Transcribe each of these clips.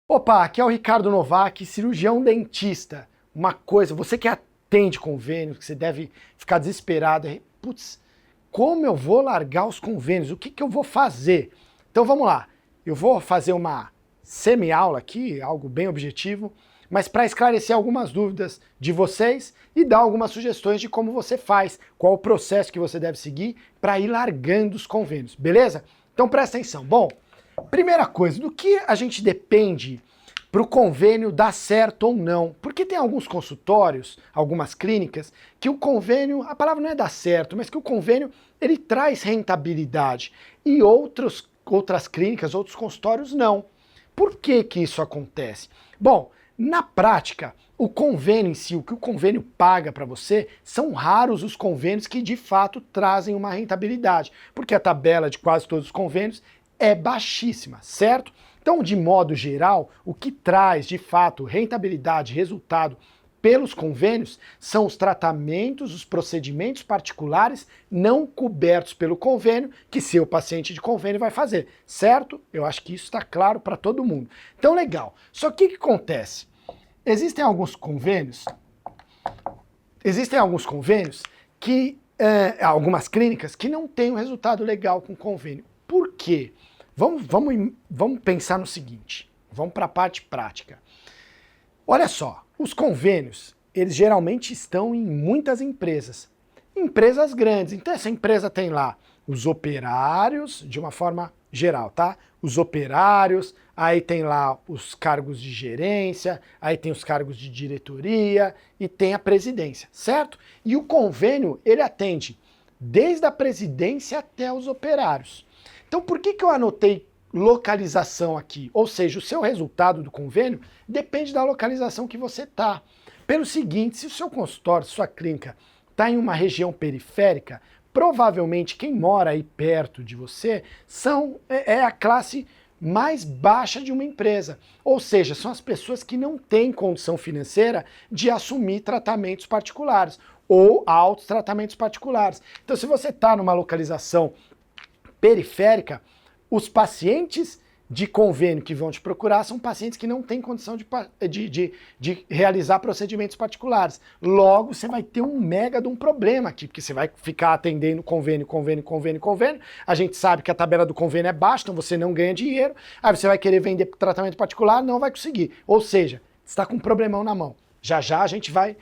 Opa, aqui é o Ricardo Novak, cirurgião dentista. Uma coisa, você que atende convênios, que você deve ficar desesperado, putz, como eu vou largar os convênios? O que eu vou fazer? Então vamos lá, eu vou fazer uma semi-aula aqui, algo bem objetivo, mas para esclarecer algumas dúvidas de vocês e dar algumas sugestões de como você faz, qual o processo que você deve seguir para ir largando os convênios, beleza? Então presta atenção. Bom, primeira coisa, do que a gente depende para o convênio dar certo ou não? Porque tem alguns consultórios, algumas clínicas, que o convênio, a palavra não é dar certo, mas que o convênio ele traz rentabilidade e outras clínicas, outros consultórios não. Por que que isso acontece? Bom, na prática, o convênio em si, o que o convênio paga para você, são raros os convênios que de fato trazem uma rentabilidade, porque a tabela de quase todos os convênios é baixíssima, certo? Então, de modo geral, o que traz de fato rentabilidade, resultado pelos convênios são os tratamentos, os procedimentos particulares não cobertos pelo convênio que seu paciente de convênio vai fazer, certo? Eu acho que isso está claro para todo mundo. Então, legal. Só que o que acontece? Existem alguns convênios que, algumas clínicas que não têm um resultado legal com o convênio. Por quê? Vamos pensar no seguinte, vamos para a parte prática. Olha só, os convênios, eles geralmente estão em muitas empresas grandes. Então essa empresa tem lá os operários, de uma forma geral, tá? Os operários, aí tem lá os cargos de gerência, aí tem os cargos de diretoria e tem a presidência, certo? E o convênio, ele atende desde a presidência até os operários. Então por que eu anotei localização aqui? Ou seja, o seu resultado do convênio depende da localização que você está. Pelo seguinte, se o seu consultório, sua clínica, está em uma região periférica, provavelmente quem mora aí perto de você é a classe mais baixa de uma empresa. Ou seja, são as pessoas que não têm condição financeira de assumir tratamentos particulares ou altos tratamentos particulares. Então se você está numa localização periférica, os pacientes de convênio que vão te procurar são pacientes que não têm condição de realizar procedimentos particulares. Logo, você vai ter um mega de um problema aqui, porque você vai ficar atendendo convênio. A gente sabe que a tabela do convênio é baixa, então você não ganha dinheiro. Aí você vai querer vender tratamento particular, não vai conseguir. Ou seja, você está com um problemão na mão. Já já a gente vai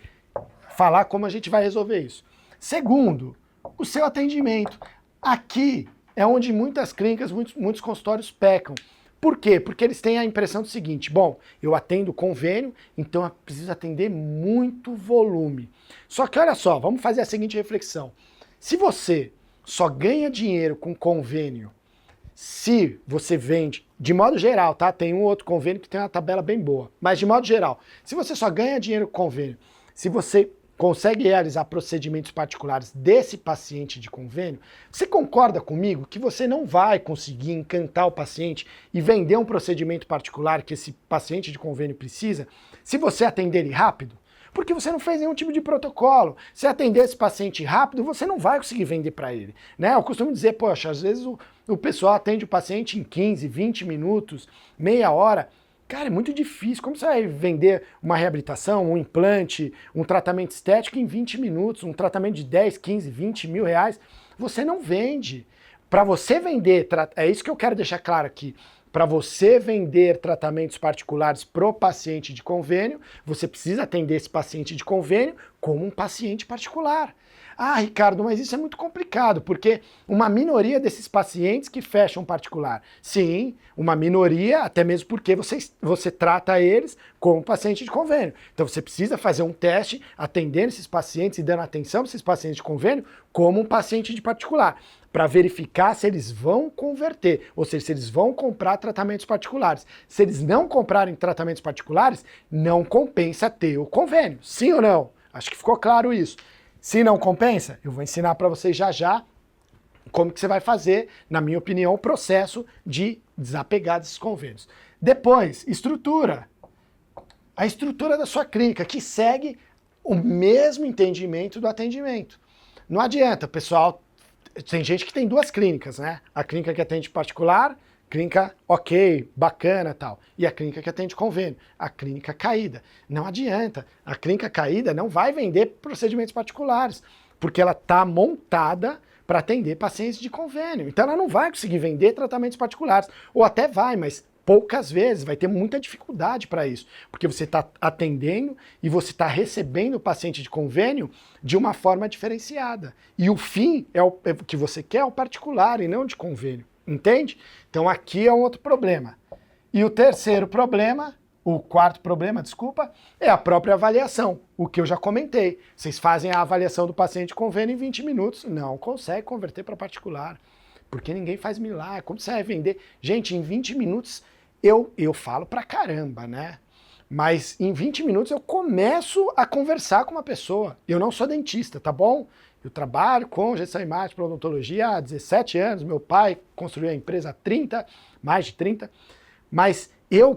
falar como a gente vai resolver isso. Segundo, o seu atendimento. Aqui é onde muitas clínicas, muitos consultórios pecam. Por quê? Porque eles têm a impressão do seguinte, bom, eu atendo convênio, então eu preciso atender muito volume. Só que olha só, vamos fazer a seguinte reflexão. Se você só ganha dinheiro com convênio se você vende, de modo geral, tá? Tem um outro convênio que tem uma tabela bem boa, mas de modo geral, se você só ganha dinheiro com convênio, se você consegue realizar procedimentos particulares desse paciente de convênio, você concorda comigo que você não vai conseguir encantar o paciente e vender um procedimento particular que esse paciente de convênio precisa se você atender ele rápido? Porque você não fez nenhum tipo de protocolo. Se atender esse paciente rápido, você não vai conseguir vender para ele, né? Eu costumo dizer, poxa, às vezes o pessoal atende o paciente em 15, 20 minutos, meia hora. Cara, é muito difícil. Como você vai vender uma reabilitação, um implante, um tratamento estético em 20 minutos, um tratamento de 10, 15, 20 mil reais? Você não vende. Para você vender, é isso que eu quero deixar claro aqui. Para você vender tratamentos particulares pro paciente de convênio, você precisa atender esse paciente de convênio como um paciente particular. Ah, Ricardo, mas isso é muito complicado, porque uma minoria desses pacientes que fecham particular. Sim, uma minoria, até mesmo porque você trata eles como paciente de convênio. Então você precisa fazer um teste, atendendo esses pacientes e dando atenção para esses pacientes de convênio como um paciente de particular, para verificar se eles vão converter, ou seja, se eles vão comprar tratamentos particulares. Se eles não comprarem tratamentos particulares, não compensa ter o convênio. Sim ou não? Acho que ficou claro isso. Se não compensa, eu vou ensinar para vocês já já como que você vai fazer, na minha opinião, o processo de desapegar desses convênios. Depois, estrutura. A estrutura da sua clínica, que segue o mesmo entendimento do atendimento. Não adianta, pessoal, tem gente que tem duas clínicas, né? A clínica que atende particular, clínica ok, bacana tal. E a clínica que atende convênio, a clínica caída. Não adianta, a clínica caída não vai vender procedimentos particulares, porque ela está montada para atender pacientes de convênio. Então ela não vai conseguir vender tratamentos particulares, ou até vai, mas poucas vezes, vai ter muita dificuldade para isso, porque você está atendendo e você está recebendo o paciente de convênio de uma forma diferenciada. E o fim é o que você quer é o particular e não de convênio, entende? Então aqui é um outro problema. E o terceiro problema, o quarto problema, desculpa, é a própria avaliação, o que eu já comentei. Vocês fazem a avaliação do paciente de convênio em 20 minutos, não consegue converter para particular, porque ninguém faz milagre. Como você vai vender? Gente, em 20 minutos eu falo pra caramba, né? Mas em 20 minutos eu começo a conversar com uma pessoa. Eu não sou dentista, tá bom? Eu trabalho com gestão de imagem para odontologia há 17 anos. Meu pai construiu a empresa há 30, mais de 30. Mas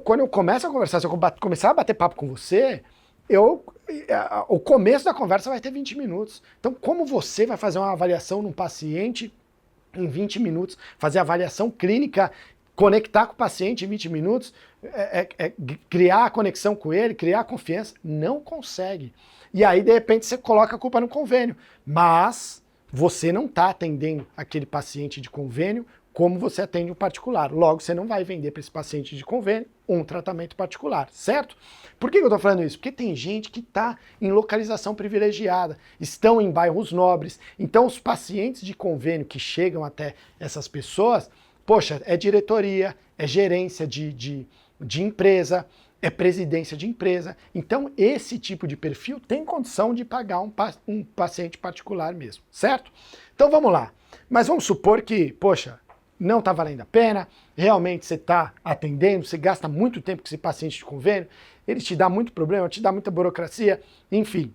quando eu começo a conversar, se eu começar a bater papo com você, o começo da conversa vai ter 20 minutos. Então, como você vai fazer uma avaliação num paciente em 20 minutos, fazer avaliação clínica, conectar com o paciente em 20 minutos, criar a conexão com ele, criar a confiança, não consegue. E aí, de repente, você coloca a culpa no convênio. Mas você não está atendendo aquele paciente de convênio como você atende um particular. Logo, você não vai vender para esse paciente de convênio um tratamento particular, certo? Por que eu estou falando isso? Porque tem gente que está em localização privilegiada, estão em bairros nobres. Então, os pacientes de convênio que chegam até essas pessoas, poxa, é diretoria, é gerência de empresa, é presidência de empresa. Então, esse tipo de perfil tem condição de pagar um paciente particular mesmo, certo? Então, vamos lá. Mas vamos supor que, poxa, não está valendo a pena, realmente você está atendendo, você gasta muito tempo com esse paciente de convênio, ele te dá muito problema, te dá muita burocracia, enfim,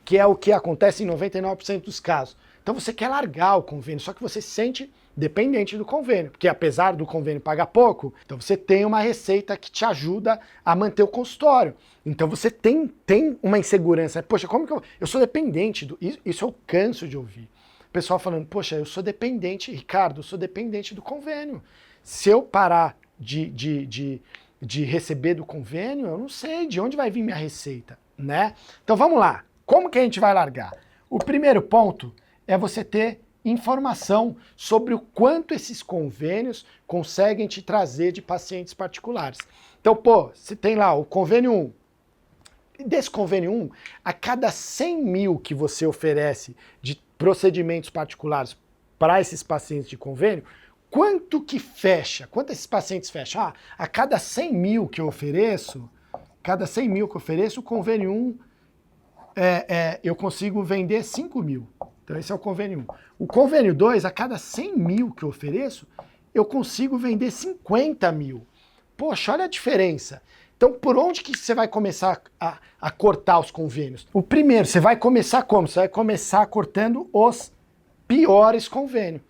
que é o que acontece em 99% dos casos. Então você quer largar o convênio, só que você se sente dependente do convênio, porque apesar do convênio pagar pouco, então você tem uma receita que te ajuda a manter o consultório. Então você tem uma insegurança. Poxa, como que eu sou dependente do... Isso eu canso de ouvir. O pessoal falando, poxa, eu sou dependente, Ricardo, eu sou dependente do convênio. Se eu parar de receber do convênio, eu não sei de onde vai vir minha receita, né? Então vamos lá. Como que a gente vai largar? O primeiro ponto é você ter informação sobre o quanto esses convênios conseguem te trazer de pacientes particulares. Então, pô, você tem lá o convênio 1. Desse convênio 1, a cada 100 mil que você oferece de procedimentos particulares para esses pacientes de convênio, quanto que fecha? Quanto esses pacientes fecham? Ah, a cada 100 mil que eu ofereço, o convênio 1, eu consigo vender 5 mil. Então esse é o convênio 1. O convênio 2, a cada 100 mil que eu ofereço, eu consigo vender 50 mil. Poxa, olha a diferença. Então por onde que você vai começar a cortar os convênios? O primeiro, você vai começar como? Você vai começar cortando os piores convênios.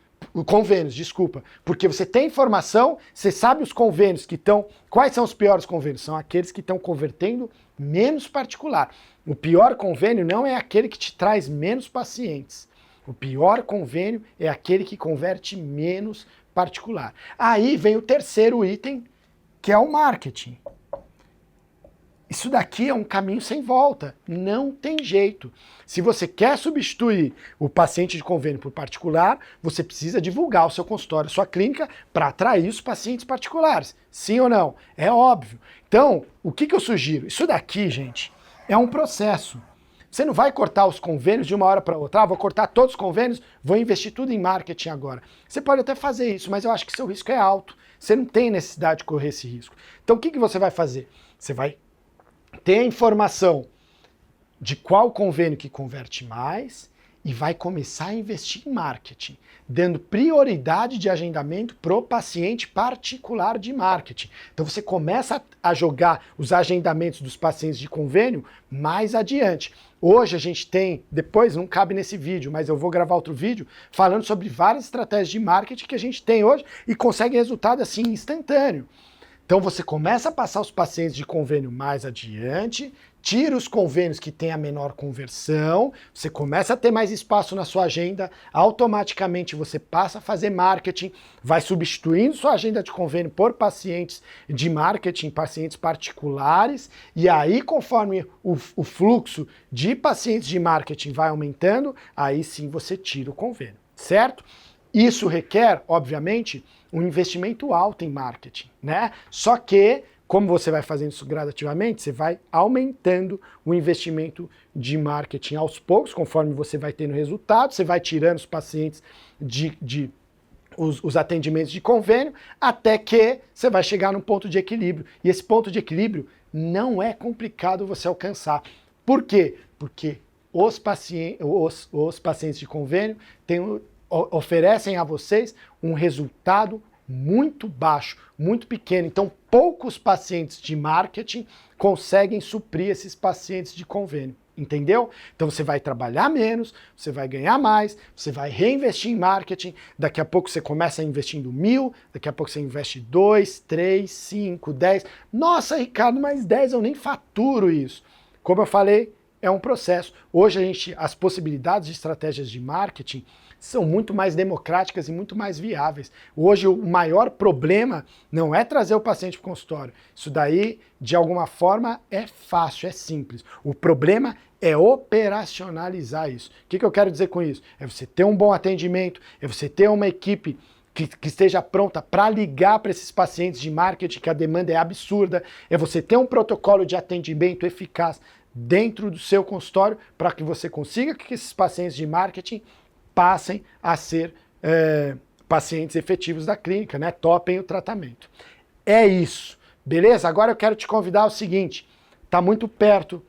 Porque você tem informação, você sabe os convênios que estão... Quais são os piores convênios? São aqueles que estão convertendo menos particular. O pior convênio não é aquele que te traz menos pacientes. O pior convênio é aquele que converte menos particular. Aí vem o terceiro item, que é o marketing. Isso daqui é um caminho sem volta, não tem jeito. Se você quer substituir o paciente de convênio por particular, você precisa divulgar o seu consultório, a sua clínica, para atrair os pacientes particulares. Sim ou não? É óbvio. Então, o que eu sugiro? Isso daqui, gente, é um processo. Você não vai cortar os convênios de uma hora para outra. Vou cortar todos os convênios, vou investir tudo em marketing agora. Você pode até fazer isso, mas eu acho que seu risco é alto. Você não tem necessidade de correr esse risco. Então, o que você vai fazer? Você vai ter a informação de qual convênio que converte mais e vai começar a investir em marketing, dando prioridade de agendamento para o paciente particular de marketing. Então você começa a jogar os agendamentos dos pacientes de convênio mais adiante. Hoje a gente tem, depois não cabe nesse vídeo, mas eu vou gravar outro vídeo falando sobre várias estratégias de marketing que a gente tem hoje e consegue resultado assim instantâneo. Então você começa a passar os pacientes de convênio mais adiante, tira os convênios que têm a menor conversão, você começa a ter mais espaço na sua agenda, automaticamente você passa a fazer marketing, vai substituindo sua agenda de convênio por pacientes de marketing, pacientes particulares, e aí conforme o fluxo de pacientes de marketing vai aumentando, aí sim você tira o convênio, certo? Isso requer, obviamente, um investimento alto em marketing, né? Só que, como você vai fazendo isso gradativamente, você vai aumentando o investimento de marketing aos poucos, conforme você vai tendo resultado, você vai tirando os pacientes os atendimentos de convênio, até que você vai chegar num ponto de equilíbrio. E esse ponto de equilíbrio não é complicado você alcançar. Por quê? Porque os pacientes de convênio oferecem a vocês um resultado muito baixo, muito pequeno. Então, poucos pacientes de marketing conseguem suprir esses pacientes de convênio. Entendeu? Então você vai trabalhar menos, você vai ganhar mais, você vai reinvestir em marketing, daqui a pouco você começa investindo 1.000, daqui a pouco você investe 2, 3, 5, 10. Nossa, Ricardo, mas 10 eu nem faturo isso. Como eu falei, é um processo. Hoje as possibilidades de estratégias de marketing são muito mais democráticas e muito mais viáveis. Hoje o maior problema não é trazer o paciente para o consultório. Isso daí, de alguma forma, é fácil, é simples. O problema é operacionalizar isso. O que eu quero dizer com isso? É você ter um bom atendimento, é você ter uma equipe que esteja pronta para ligar para esses pacientes de marketing, que a demanda é absurda, é você ter um protocolo de atendimento eficaz dentro do seu consultório para que você consiga que esses pacientes de marketing passem a ser pacientes efetivos da clínica, né? Topem o tratamento. É isso, beleza? Agora eu quero te convidar ao seguinte, está muito perto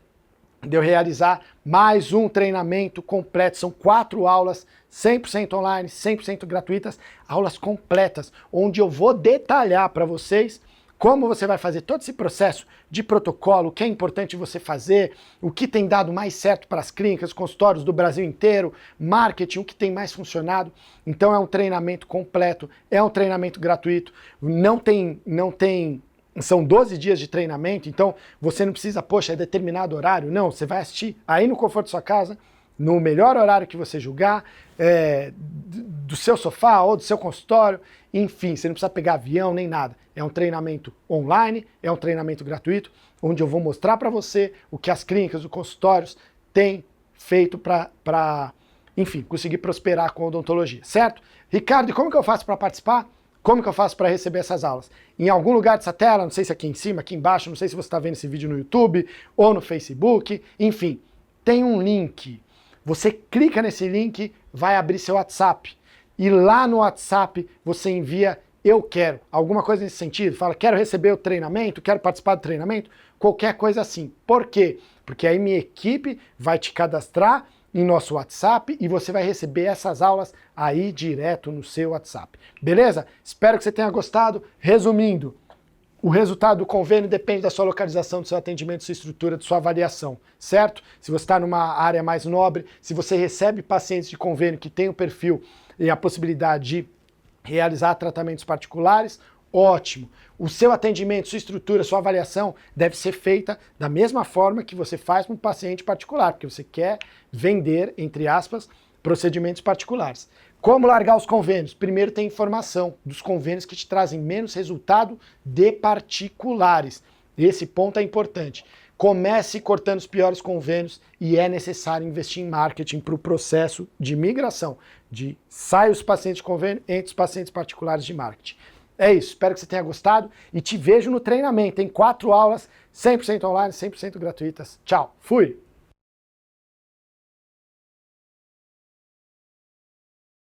de eu realizar mais um treinamento completo, são 4 aulas 100% online, 100% gratuitas, aulas completas, onde eu vou detalhar para vocês como você vai fazer todo esse processo de protocolo, o que é importante você fazer, o que tem dado mais certo para as clínicas, consultórios do Brasil inteiro, marketing, o que tem mais funcionado. Então é um treinamento completo, é um treinamento gratuito, são 12 dias de treinamento, então você não precisa, poxa, é determinado horário, não, você vai assistir aí no conforto da sua casa, no melhor horário que você julgar, do seu sofá ou do seu consultório, enfim, você não precisa pegar avião nem nada. É um treinamento online, é um treinamento gratuito, onde eu vou mostrar para você o que as clínicas, os consultórios têm feito para, enfim, conseguir prosperar com a odontologia, certo? Ricardo, e como que eu faço para participar? Como que eu faço para receber essas aulas? Em algum lugar dessa tela, não sei se aqui em cima, aqui embaixo, não sei se você está vendo esse vídeo no YouTube ou no Facebook, enfim, tem um link. Você clica nesse link, vai abrir seu WhatsApp. E lá no WhatsApp você envia eu quero, alguma coisa nesse sentido, fala quero receber o treinamento, quero participar do treinamento, qualquer coisa assim. Por quê? Porque aí minha equipe vai te cadastrar em nosso WhatsApp e você vai receber essas aulas aí direto no seu WhatsApp. Beleza? Espero que você tenha gostado. Resumindo, o resultado do convênio depende da sua localização, do seu atendimento, da sua estrutura, da sua avaliação, certo? Se você está numa área mais nobre, se você recebe pacientes de convênio que têm o perfil e a possibilidade de realizar tratamentos particulares, ótimo. O seu atendimento, sua estrutura, sua avaliação deve ser feita da mesma forma que você faz para um paciente particular, porque você quer vender, entre aspas, procedimentos particulares. Como largar os convênios? Primeiro tem informação dos convênios que te trazem menos resultado de particulares. Esse ponto é importante. Comece cortando os piores convênios e é necessário investir em marketing para o processo de migração, de sai os pacientes de convênio entre os pacientes particulares de marketing. É isso, espero que você tenha gostado e te vejo no treinamento. Tem 4 aulas 100% online, 100% gratuitas. Tchau, fui!